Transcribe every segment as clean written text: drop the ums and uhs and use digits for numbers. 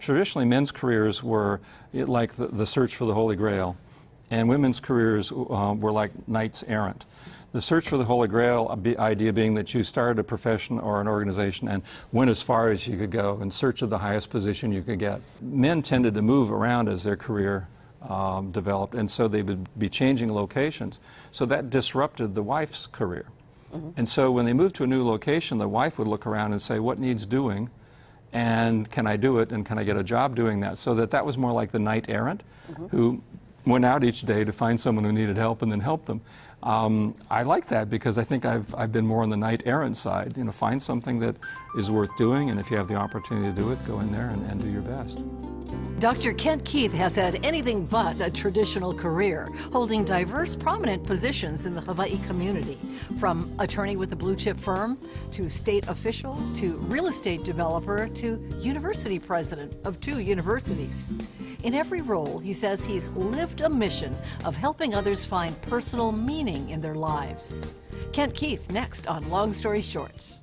traditionally men's careers were like the search for the Holy Grail, and women's careers were like knights errant. The search for the Holy Grail idea being that you started a profession or an organization and went as far as you could go in search of the highest position you could get. Men tended to move around as their career developed, and so they would be changing locations. So that disrupted the wife's career. And so when they moved to a new location, the wife would look around and say, what needs doing, and can I do it, and can I get a job doing that? So that was more like the knight errant who went out each day to find someone who needed help and then help them. I like that because I think I've been more on the knight errant side. You know, find something that is worth doing, and if you have the opportunity to do it, go in there and do your best. Dr. Kent Keith has had anything but a traditional career, holding diverse, prominent positions in the Hawaii community, from attorney with a blue-chip firm, to state official, to real estate developer, to university president of 2 universities. In every role, he says he's lived a mission of helping others find personal meaning in their lives. Kent Keith, next on Long Story Short.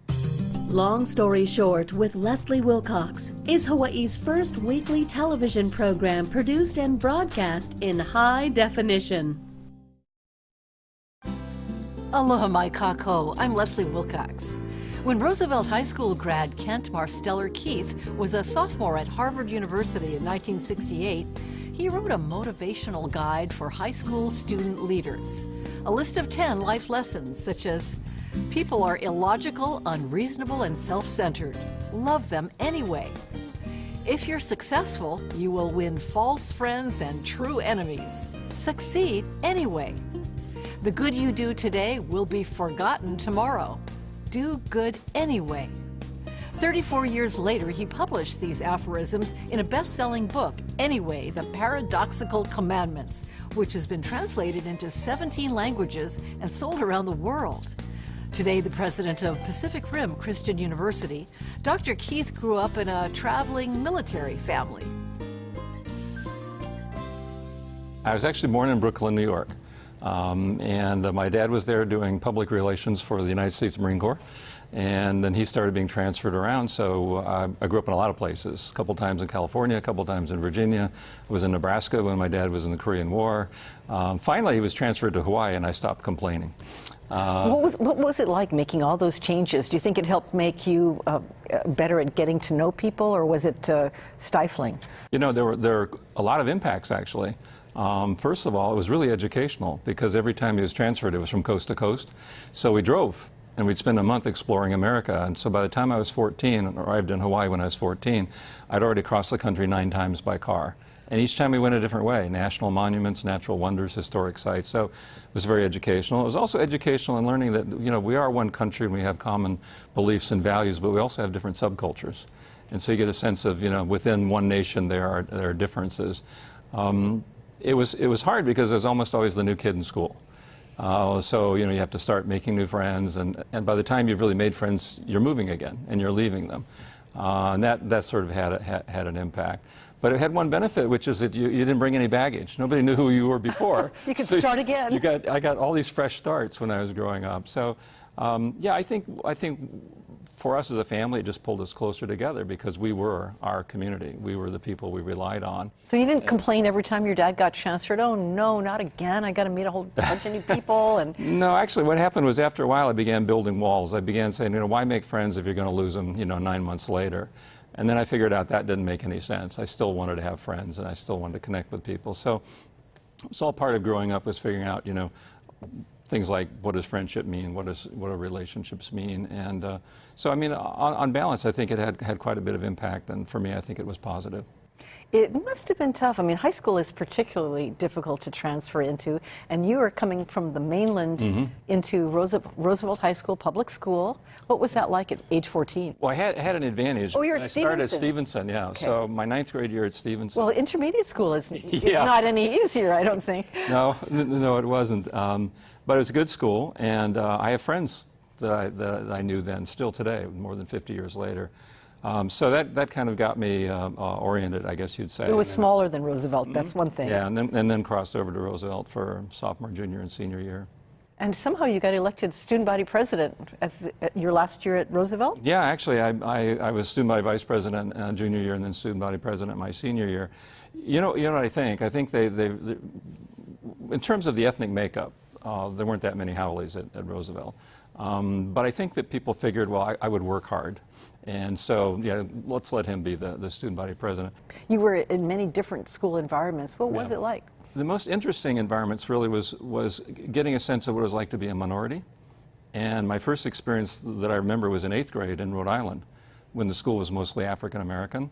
Long Story Short with Leslie Wilcox is Hawaii's first weekly television program produced and broadcast in high definition. Aloha mai kako, I'm Leslie Wilcox. When Roosevelt High School grad Kent Marsteller Keith was a sophomore at Harvard University in 1968, he wrote a motivational guide for high school student leaders. A list of 10 life lessons such as, people are illogical, unreasonable, and self-centered. Love them anyway. If you're successful, you will win false friends and true enemies. Succeed anyway. The good you do today will be forgotten tomorrow. Do good anyway. 34 years later, he published these aphorisms in a best-selling book, Anyway, The Paradoxical Commandments, which has been translated into 17 languages and sold around the world. Today, the president of Pacific Rim Christian University, Dr. Keith grew up in a traveling military family. I was actually born in Brooklyn, New York. My dad was there doing public relations for the United States Marine Corps, and then he started being transferred around, so I grew up in a lot of places, a couple times in California, a couple times in Virginia. I was in Nebraska when my dad was in the Korean War. Finally, he was transferred to Hawaii, and I stopped complaining. What was it like making all those changes? Do you think it helped make you better at getting to know people, or was it stifling? You know, there were a lot of impacts, actually. First of all, it was really educational because every time he was transferred, it was from coast to coast. So we drove, and we'd spend a month exploring America. And so by the time I was 14, and arrived in Hawaii when I was 14, I'd already crossed the country 9 times by car. And each time we went a different way, national monuments, natural wonders, historic sites. So it was very educational. It was also educational in learning that, you know, we are one country and we have common beliefs and values, but we also have different subcultures. And so you get a sense of, you know, within one nation there are differences. It was hard because there's almost always the new kid in school. So, you know, you have to start making new friends, and by the time you've really made friends, you're moving again, and you're leaving them. And that sort of had an impact. But it had one benefit, which is that you didn't bring any baggage. Nobody knew who you were before. You could start again. I got all these fresh starts when I was growing up. So, yeah, I think for us as a family, it just pulled us closer together because we were our community. We were the people we relied on. So you didn't complain every time your dad got transferred? Oh, no, not again. I got to meet a whole bunch of new people. And no, actually, what happened was after a while, I began building walls. I began saying, you know, why make friends if you're going to lose them, you know, 9 months later? And then I figured out that didn't make any sense. I still wanted to have friends, and I still wanted to connect with people. So it's all part of growing up was figuring out, you know, things like what does friendship mean, what do relationships mean, and so I mean, on balance, I think it had quite a bit of impact, and for me, I think it was positive. it must have been tough. I mean, high school is particularly difficult to transfer into, and you are coming from the mainland into Roosevelt High School, public school. What was that like at age 14? Well, I had an advantage. Oh, you're at I Stevenson. started at Stevenson, yeah. Okay. So my 9th grade year at Stevenson. Well, intermediate school is Yeah. not any easier, I don't think. No, it wasn't. But it was a good school, and I have friends that I knew then, still today, more than 50 years later. So that kind of got me oriented, I guess you'd say. It was smaller than Roosevelt, that's one thing. Yeah, and then crossed over to Roosevelt for sophomore, junior, and senior year. And somehow you got elected student body president at your last year at Roosevelt? Yeah, actually, I was student body vice president junior year and then student body president my senior year. You know what I think? I think they in terms of the ethnic makeup, there weren't that many Howleys at Roosevelt. But I think that people figured, well, I would work hard. And so, yeah, let's let him be the student body president. You were in many different school environments. What was it like? The most interesting environments really was getting a sense of what it was like to be a minority. And my first experience that I remember was in 8th grade in Rhode Island, when the school was mostly African American.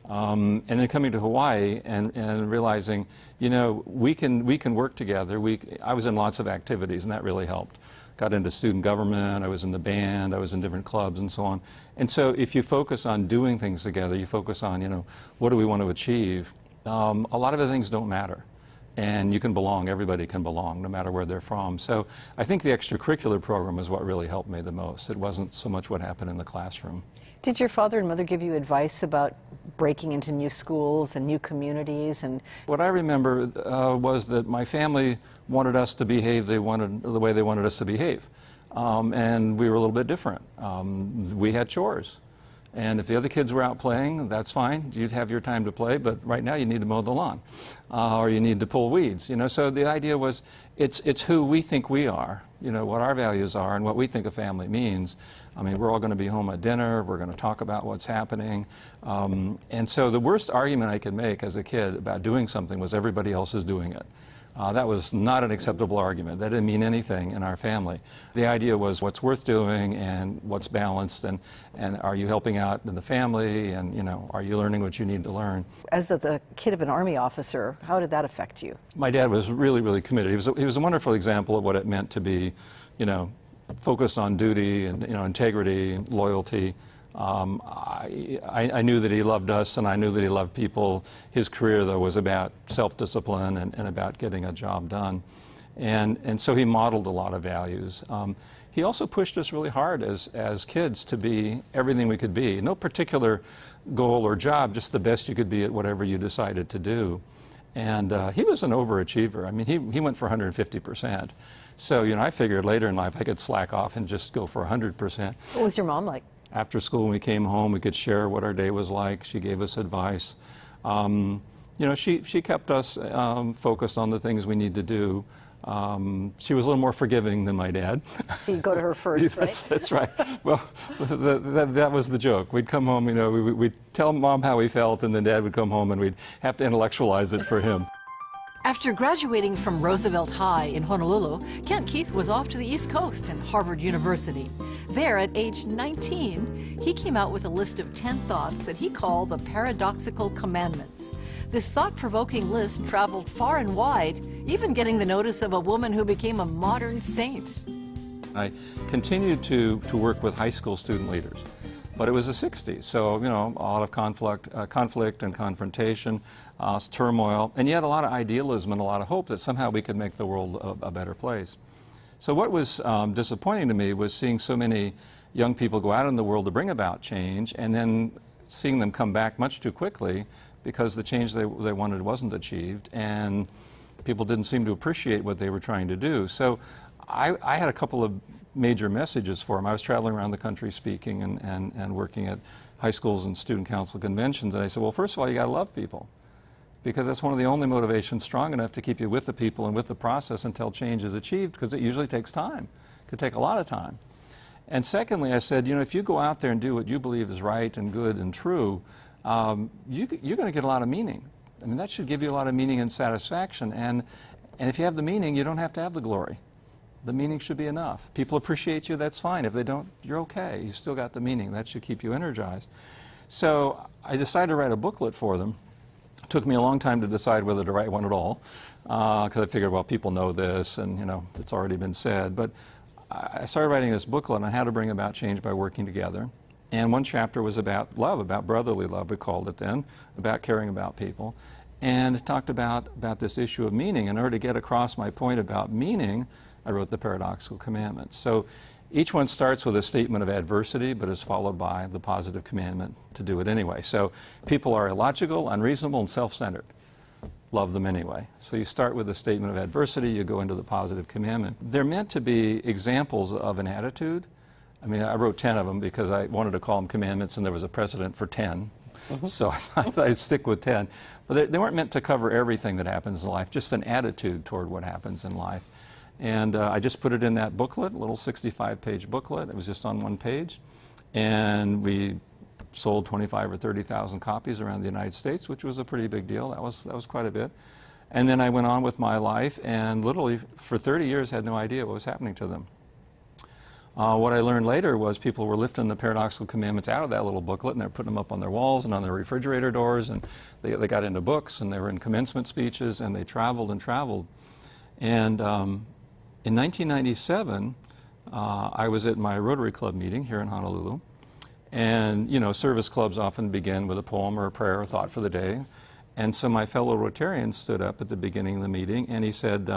And then coming to Hawaii and realizing, you know, we can work together. I was in lots of activities, and that really helped. Got into student government, I was in the band, I was in different clubs and so on. And so if you focus on doing things together, you focus on, you know, what do we want to achieve, a lot of the things don't matter. And you can belong, everybody can belong, no matter where they're from. So I think the extracurricular program is what really helped me the most. It wasn't so much what happened in the classroom. Did your father and mother give you advice about breaking into new schools and new communities? And what I remember was that my family wanted us to behave the way they wanted us to behave. And we were a little bit different. We had chores. And if the other kids were out playing, that's fine. You'd have your time to play, but right now you need to mow the lawn, or you need to pull weeds. You know, so the idea was, it's who we think we are. You know, what our values are and what we think a family means. I mean, we're all going to be home at dinner. We're going to talk about what's happening. And so the worst argument I could make as a kid about doing something was everybody else is doing it. That was not an acceptable argument. That didn't mean anything in our family. The idea was what's worth doing and what's balanced, and are you helping out in the family, and, you know, are you learning what you need to learn? As the kid of an Army officer, how did that affect you? My dad was really, really committed. He was a wonderful example of what it meant to be, you know, focused on duty and, you know, integrity, loyalty. I knew that he loved us, and I knew that he loved people. His career, though, was about self-discipline and about getting a job done. And so he modeled a lot of values. He also pushed us really hard as kids to be everything we could be. No particular goal or job, just the best you could be at whatever you decided to do. And he was an overachiever. I mean, he went for 150%. So, you know, I figured later in life I could slack off and just go for 100%. What was your mom like? After school, when we came home, we could share what our day was like. She gave us advice. You know, she kept us focused on the things we need to do. She was a little more forgiving than my dad. So you go to her first, right? That's right. Well, that was the joke. We'd come home, you know, we'd tell Mom how we felt, and then Dad would come home and we'd have to intellectualize it for him. After graduating from Roosevelt High in Honolulu, Kent Keith was off to the East Coast and Harvard University. There, at age 19, he came out with a list of 10 thoughts that he called the Paradoxical Commandments. This thought-provoking list traveled far and wide, even getting the notice of a woman who became a modern saint. I continued to work with high school student leaders. But it was the 60s, so, you know, a lot of conflict and confrontation, turmoil, and yet a lot of idealism and a lot of hope that somehow we could make the world a better place. So what was disappointing to me was seeing so many young people go out in the world to bring about change, and then seeing them come back much too quickly because the change they wanted wasn't achieved, and people didn't seem to appreciate what they were trying to do. So I had a couple of major messages for them. I was traveling around the country speaking and working at high schools and student council conventions, and I said, well, first of all, you got to love people, because that's one of the only motivations strong enough to keep you with the people and with the process until change is achieved, because it usually takes time. It could take a lot of time. And secondly, I said, you know, if you go out there and do what you believe is right and good and true, you're going to get a lot of meaning. I mean, that should give you a lot of meaning and satisfaction, and if you have the meaning, you don't have to have the glory. The meaning should be enough. People appreciate you, that's fine. If they don't, you're okay. You still got the meaning. That should keep you energized. So I decided to write a booklet for them. It took me a long time to decide whether to write one at all, because I figured, well, people know this, and, you know, it's already been said. But I started writing this booklet on how to bring about change by working together. And one chapter was about love, about brotherly love, we called it then, about caring about people. And it talked about this issue of meaning. In order to get across my point about meaning, I wrote the Paradoxical Commandments. So each one starts with a statement of adversity, but is followed by the positive commandment to do it anyway. So people are illogical, unreasonable, and self-centered. love them anyway. So you start with a statement of adversity, you go into the positive commandment. They're meant to be examples of an attitude. I mean, I wrote 10 of them because I wanted to call them commandments, and there was a precedent for 10. So I thought I'd stick with 10. But they weren't meant to cover everything that happens in life, just an attitude toward what happens in life. And I just put it in that booklet, a little 65-page booklet. It was just on one page. And we sold 25 or 30,000 copies around the United States, which was a pretty big deal. That was quite a bit. And then I went on with my life, and literally for 30 years had no idea what was happening to them. What I learned later was people were lifting the Paradoxical Commandments out of that little booklet, and they're putting them up on their walls and on their refrigerator doors, and they got into books, and they were in commencement speeches, and they traveled and traveled. And in 1997, I was at my Rotary Club meeting here in Honolulu, and you know, service clubs often begin with a poem or a prayer or thought for the day. And so my fellow Rotarian stood up at the beginning of the meeting, and he said,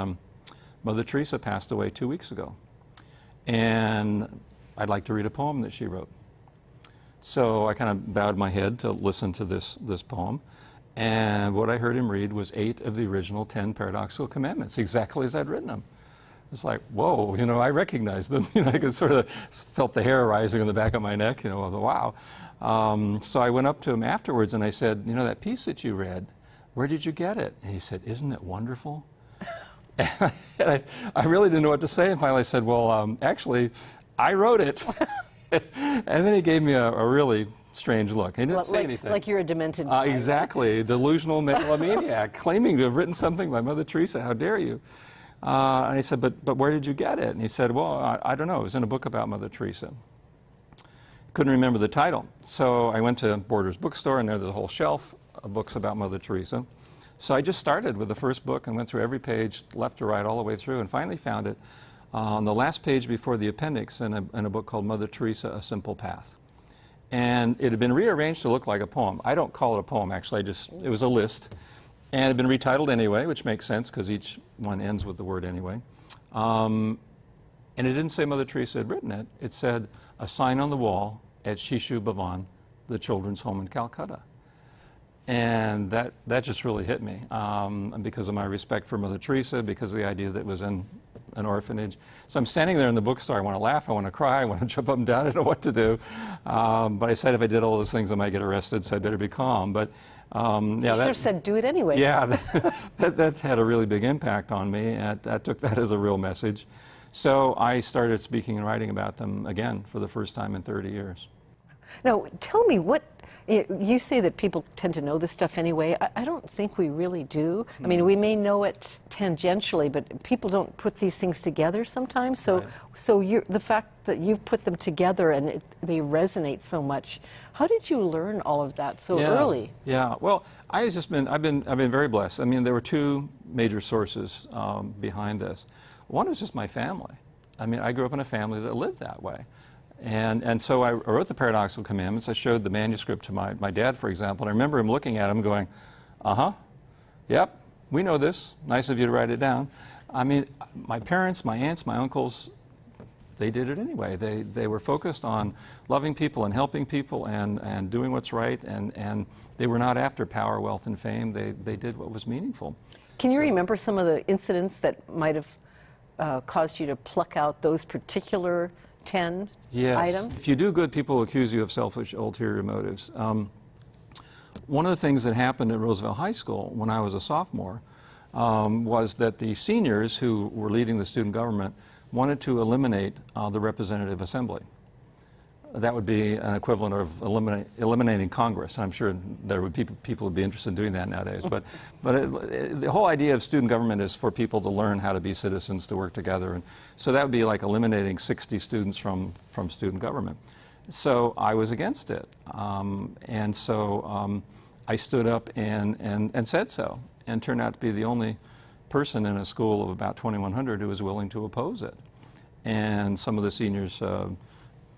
Mother Teresa passed away 2 weeks ago. And I'd like to read a poem that she wrote. So I kind of bowed my head to listen to this poem. And what I heard him read was 8 of the original 10 Paradoxical Commandments, exactly as I'd written them. It's like, whoa, you know, I recognized them. You know, I could sort of felt the hair rising on the back of my neck, you know, wow. So I went up to him afterwards and I said, you know, that piece that you read, where did you get it? And he said, isn't it wonderful? And I really didn't know what to say, and finally I said, well, actually, I wrote it. And then he gave me a really strange look. He didn't say anything. Like you're a demented guy. Exactly, delusional megalomaniac, claiming to have written something by Mother Teresa. How dare you? And I said, but where did you get it? And he said, well, I don't know. It was in a book about Mother Teresa. Couldn't remember the title. So I went to Borders bookstore, and there's a whole shelf of books about Mother Teresa. So I just started with the first book and went through every page, left to right, all the way through, and finally found it on the last page before the appendix in a book called Mother Teresa, A Simple Path. And it had been rearranged to look like a poem. I don't call it a poem, actually. It was a list. And it had been retitled anyway, which makes sense because each one ends with the word anyway. And it didn't say Mother Teresa had written it. It said, a sign on the wall at Shishu Bhavan, the children's home in Calcutta. And that just really hit me because of my respect for Mother Teresa, because of the idea that it was in an orphanage. So I'm standing there in the bookstore. I want to laugh, I want to cry, I want to jump up and down. I don't know what to do. But I said if I did all those things, I might get arrested, so I better be calm. But yeah, you should have said, do it anyway. Yeah, that had a really big impact on me. And I took that as a real message. So I started speaking and writing about them again for the first time in 30 years. Now, tell me what. You say that people tend to know this stuff anyway. I don't think we really do. I mean, we may know it tangentially, but people don't put these things together sometimes. So, Right. so the fact that you've put them together and they resonate so much. How did you learn all of that so early? Yeah. Well, I've been very blessed. I mean, there were 2 major sources behind this. One was just my family. I mean, I grew up in a family that lived that way. And so I wrote the Paradoxical Commandments. I showed the manuscript to my dad, for example, and I remember him looking at him going, yep, we know this. Nice of you to write it down. I mean, my parents, my aunts, my uncles, they did it anyway. They were focused on loving people and helping people and doing what's right, and they were not after power, wealth, and fame. They did what was meaningful. Can you remember some of the incidents that might have caused you to pluck out those particular 10 items? If you do good, people will accuse you of selfish, ulterior motives. One of the things that happened at Roosevelt High School when I was a sophomore was that the seniors who were leading the student government wanted to eliminate the representative assembly. That would be an equivalent of eliminating Congress. I'm sure there would people would be interested in doing that nowadays. But the whole idea of student government is for people to learn how to be citizens, to work together. And so that would be like eliminating 60 students from student government. So I was against it. And so I stood up and said so, and turned out to be the only person in a school of about 2,100 who was willing to oppose it. And some of the seniors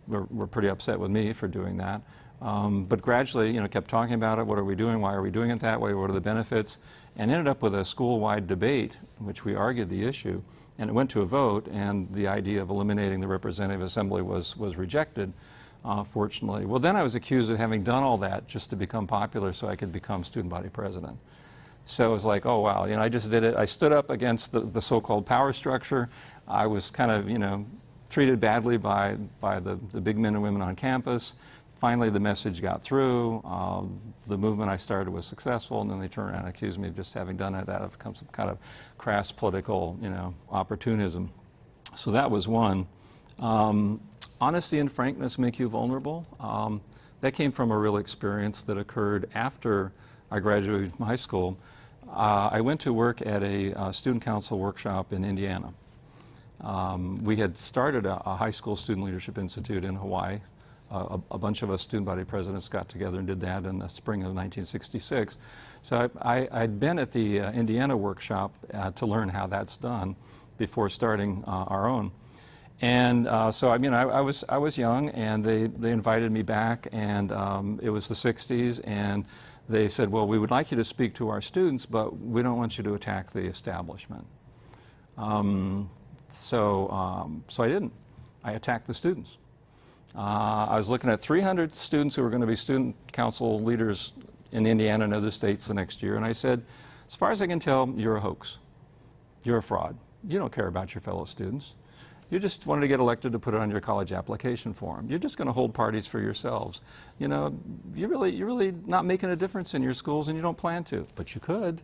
were pretty upset with me for doing that. But gradually, you know, kept talking about it. What are we doing? Why are we doing it that way? What are the benefits? And ended up with a school-wide debate in which we argued the issue. And it went to a vote, and the idea of eliminating the representative assembly was rejected, fortunately. Well, then I was accused of having done all that just to become popular so I could become student body president. So it was like, oh wow, I just did it. I stood up against the so-called power structure. I was kind of, treated badly by the big men and women on campus. Finally, the message got through. The movement I started was successful, and then they turned around and accused me of just having done it out of some kind of crass political, opportunism. So that was one. Honesty and frankness make you vulnerable. That came from a real experience that occurred after I graduated from high school. I went to work at a student council workshop in Indiana. We had started a high school student leadership institute in Hawaii. A bunch of us student body presidents got together and did that in the spring of 1966. So I'd been at the Indiana workshop to learn how that's done before starting our own. And so I was young, and they invited me back, and it was the 60s, and they said, well, we would like you to speak to our students, but we don't want you to attack the establishment. So I didn't. I attacked the students. I was looking at 300 students who were going to be student council leaders in Indiana and other states the next year, and I said, as far as I can tell, you're a hoax. You're a fraud. You don't care about your fellow students. You just wanted to get elected to put it on your college application form. You're just going to hold parties for yourselves. You're really not making a difference in your schools, and you don't plan to, but you could.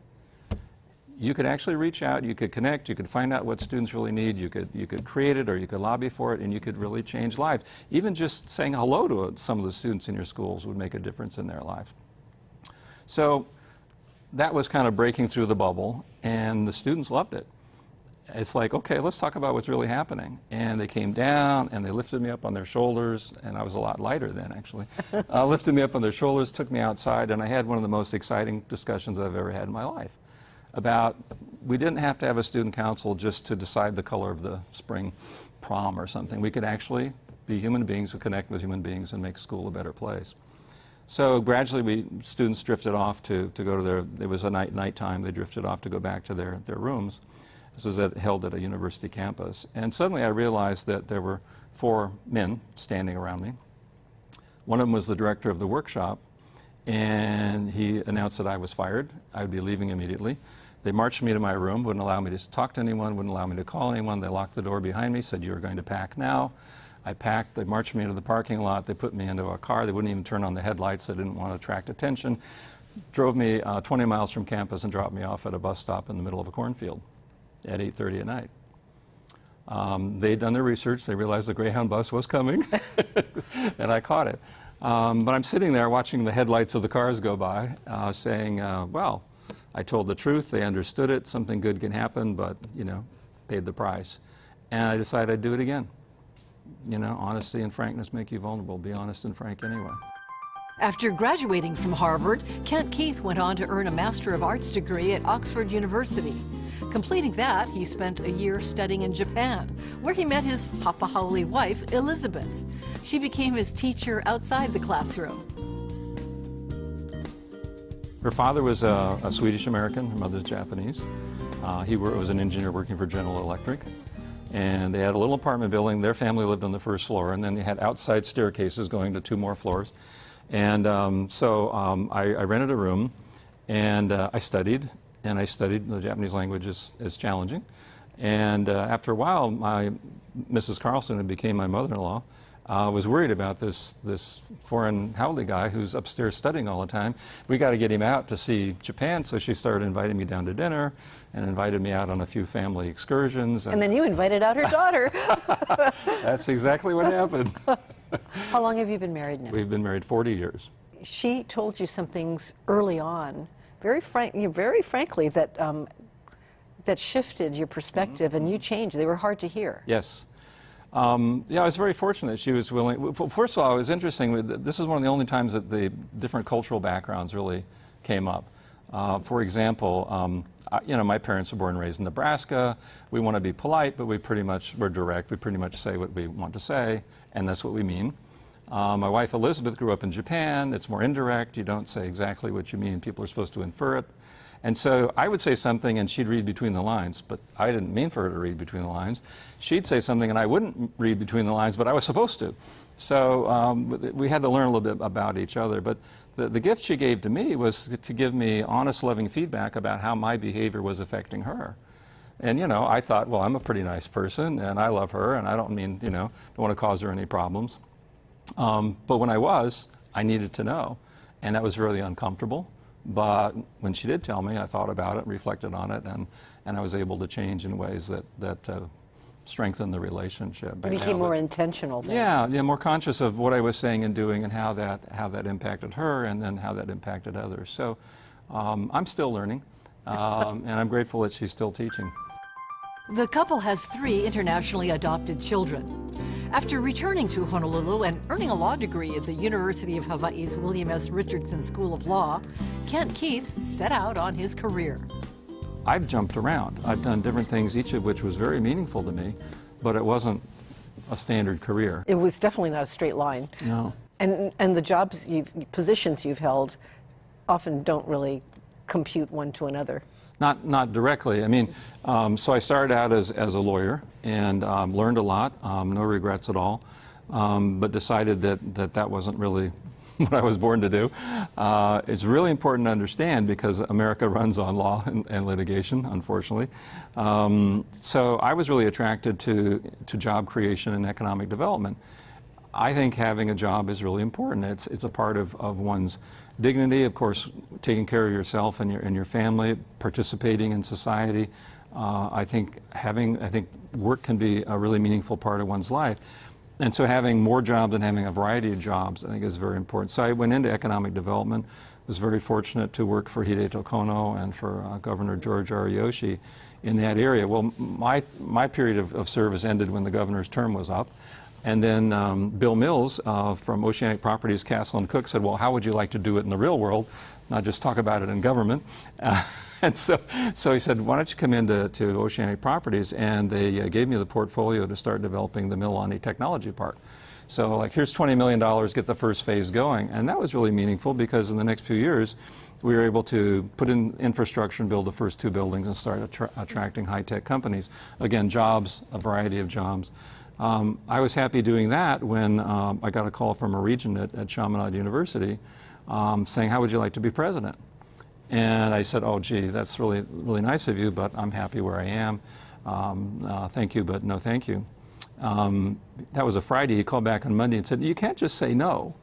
You could actually reach out, you could connect, you could find out what students really need, you could create it, or you could lobby for it, and you could really change lives. Even just saying hello to some of the students in your schools would make a difference in their lives. So that was kind of breaking through the bubble, and the students loved it. It's like, okay, let's talk about what's really happening. And they came down, and they lifted me up on their shoulders, and I was a lot lighter then, actually. Lifted me up on their shoulders, took me outside, and I had one of the most exciting discussions I've ever had in my life. About, we didn't have to have a student council just to decide the color of the spring prom or something. We could actually be human beings who connect with human beings and make school a better place. So gradually, students drifted off to go to their, it was a nighttime, they drifted off to go back to their rooms. This was held at a university campus. And suddenly I realized that there were 4 men standing around me. One of them was the director of the workshop, and he announced that I was fired. I would be leaving immediately. They marched me to my room, wouldn't allow me to talk to anyone, wouldn't allow me to call anyone. They locked the door behind me, said, "You are going to pack now." I packed. They marched me into the parking lot. They put me into a car. They wouldn't even turn on the headlights. They didn't want to attract attention. Drove me 20 miles from campus and dropped me off at a bus stop in the middle of a cornfield at 8:30 at night. They'd done their research. They realized the Greyhound bus was coming, and I caught it. But I'm sitting there watching the headlights of the cars go by, saying, well, I told the truth, they understood it, something good can happen, but, paid the price. And I decided I'd do it again. Honesty and frankness make you vulnerable. Be honest and frank anyway. After graduating from Harvard, Kent Keith went on to earn a Master of Arts degree at Oxford University. Completing that, he spent a year studying in Japan, where he met his Papahaole wife, Elizabeth. She became his teacher outside the classroom. Her father was a Swedish American, her mother's Japanese. He was an engineer working for General Electric. And they had a little apartment building. Their family lived on the first floor, and then they had outside staircases going to 2 more floors. And I rented a room, and I studied. And I studied. The Japanese language is challenging. And after a while, Mrs. Carlson, who became my mother-in-law, was worried about this foreign haole guy who's upstairs studying all the time. We got to get him out to see Japan, so she started inviting me down to dinner and invited me out on a few family excursions. And then you invited out her daughter. That's exactly what happened. How long have you been married now? We've been married 40 years. She told you some things early on, very frankly, that that shifted your perspective, and you changed. They were hard to hear. Yes. Yeah, I was very fortunate she was willing. First of all, it was interesting. This is one of the only times that the different cultural backgrounds really came up. For example, my parents were born and raised in Nebraska. We want to be polite, but we're direct. We pretty much say what we want to say, and that's what we mean. My wife Elizabeth grew up in Japan. It's more indirect. You don't say exactly what you mean. People are supposed to infer it. And so I would say something and she'd read between the lines, but I didn't mean for her to read between the lines. She'd say something and I wouldn't read between the lines, but I was supposed to. So we had to learn a little bit about each other. But The gift she gave to me was to give me honest, loving feedback about how my behavior was affecting her. And, you know, I thought, well, I'm a pretty nice person, and I love her, and I don't mean, you know, don't want to cause her any problems. But when I needed to know, and that was really uncomfortable. But when she did tell me, I thought about it, reflected on it, and I was able to change in ways that strengthened the relationship. You became more intentional then. Yeah, more conscious of what I was saying and doing, and how that impacted her, and then how that impacted others. So I'm still learning, and I'm grateful that she's still teaching. The couple has 3 internationally adopted children. After returning to Honolulu and earning a law degree at the University of Hawaii's William S. Richardson School of Law, Kent Keith set out on his career. I've jumped around. I've done different things, each of which was very meaningful to me, but it wasn't a standard career. It was definitely not a straight line. No. And the positions you've held often don't really compute one to another. Not directly. I mean, so I started out as a lawyer and learned a lot, no regrets at all, but decided that wasn't really what I was born to do. It's really important to understand because America runs on law and litigation, unfortunately. So I was really attracted to job creation and economic development. I think having a job is really important. It's a part of one's dignity, of course, taking care of yourself and your family, participating in society. I think work can be a really meaningful part of one's life. And so having more jobs and having a variety of jobs, I think, is very important. So I went into economic development, was very fortunate to work for Hideto Kono and for Governor George Ariyoshi in that area. Well, my period of service ended when the governor's term was up. And then Bill Mills from Oceanic Properties, Castle and Cook said, well, how would you like to do it in the real world, not just talk about it in government? And so he said, why don't you come into Oceanic Properties? And they gave me the portfolio to start developing the Mililani Technology Park. So like, here's $20 million, get the first phase going. And that was really meaningful because in the next few years, we were able to put in infrastructure and build the first 2 buildings and start attracting high-tech companies. Again, jobs, a variety of jobs. I was happy doing that when I got a call from a regent at Chaminade University saying, how would you like to be president? And I said, oh, gee, that's really, really nice of you, but I'm happy where I am. Thank you, but no thank you. That was a Friday. He called back on Monday and said, you can't just say no.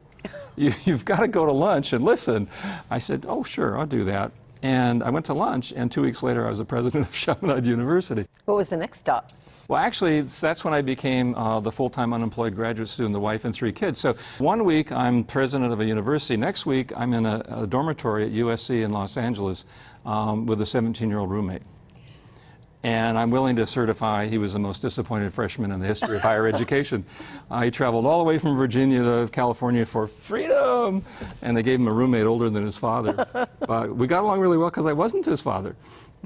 You've got to go to lunch and listen. I said, oh, sure, I'll do that. And I went to lunch, and 2 weeks later, I was the president of Chaminade University. What was the next stop? Well, actually, that's when I became the full-time unemployed graduate student, the wife and 3 kids. So 1 week, I'm president of a university. Next week, I'm in a dormitory at USC in Los Angeles with a 17-year-old roommate. And I'm willing to certify he was the most disappointed freshman in the history of higher education. He traveled all the way from Virginia to California for freedom, and they gave him a roommate older than his father. But we got along really well because I wasn't his father.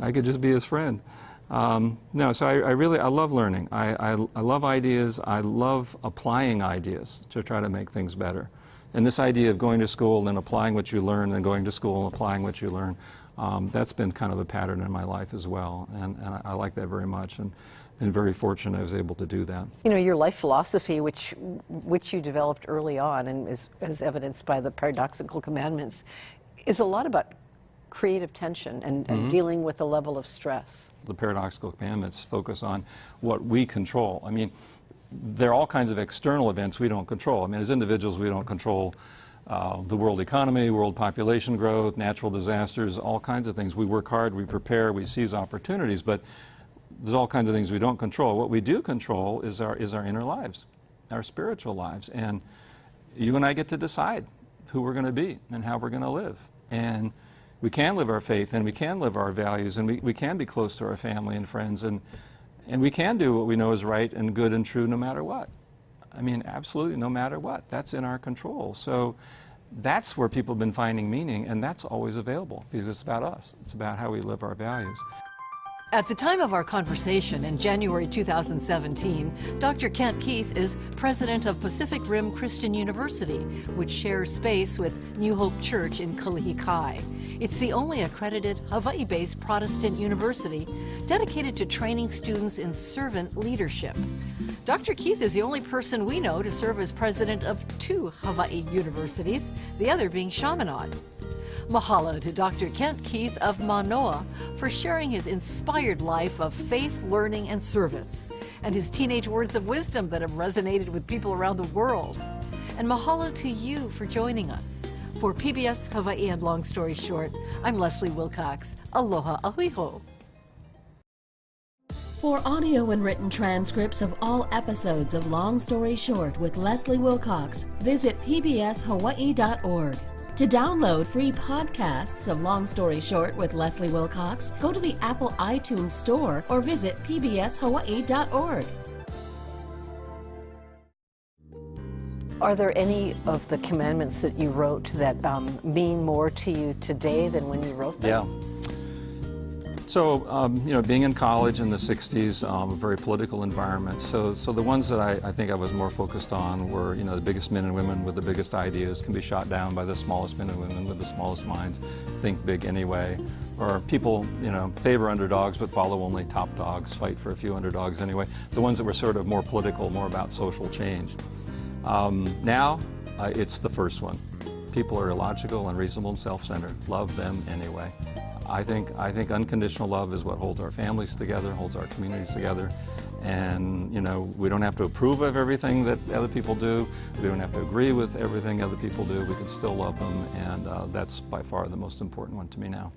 I could just be his friend. No, so I love learning. I love ideas. I love applying ideas to try to make things better. And this idea of going to school and applying what you learn and going to school and applying what you learn, that's been kind of a pattern in my life as well. And I like that very much, and very fortunate I was able to do that. You know, your life philosophy, which you developed early on and is evidenced by the Paradoxical Commandments, is a lot about creative tension and dealing with a level of stress. The Paradoxical Commandments focus on what we control. I mean, there are all kinds of external events we don't control. I mean, as individuals, we don't control the world economy, world population growth, natural disasters, all kinds of things. We work hard, we prepare, we seize opportunities, but there's all kinds of things we don't control. What we do control is our inner lives, our spiritual lives. And you and I get to decide who we're going to be and how we're going to live. And we can live our faith, and we can live our values, and we can be close to our family and friends, and we can do what we know is right and good and true no matter what. I mean, absolutely no matter what. That's in our control. So that's where people have been finding meaning, and that's always available because it's about us. It's about how we live our values. At the time of our conversation in January 2017, Dr. Kent Keith is president of Pacific Rim Christian University, which shares space with New Hope Church in Kalihikai. It's the only accredited Hawaii-based Protestant university dedicated to training students in servant leadership. Dr. Keith is the only person we know to serve as president of 2 Hawaii universities, the other being Chaminade. Mahalo to Dr. Kent Keith of Manoa for sharing his inspired life of faith, learning, and service, and his teenage words of wisdom that have resonated with people around the world. And mahalo to you for joining us. For PBS Hawaii and Long Story Short, I'm Leslie Wilcox. Aloha ahuiho. For audio and written transcripts of all episodes of Long Story Short with Leslie Wilcox, visit pbshawaii.org. To download free podcasts of Long Story Short with Leslie Wilcox, go to the Apple iTunes Store or visit pbshawaii.org. Are there any of the commandments that you wrote that mean more to you today than when you wrote them? Yeah. So, being in college in the 60s, a very political environment. So the ones that I think I was more focused on were, the biggest men and women with the biggest ideas can be shot down by the smallest men and women with the smallest minds. Think big anyway. Or people, favor underdogs but follow only top dogs, fight for a few underdogs anyway. The ones that were sort of more political, more about social change. Now, it's the first one. People are illogical, unreasonable, and self-centered. Love them anyway. I think unconditional love is what holds our families together, holds our communities together. And, we don't have to approve of everything that other people do. We don't have to agree with everything other people do. We can still love them, and that's by far the most important one to me now.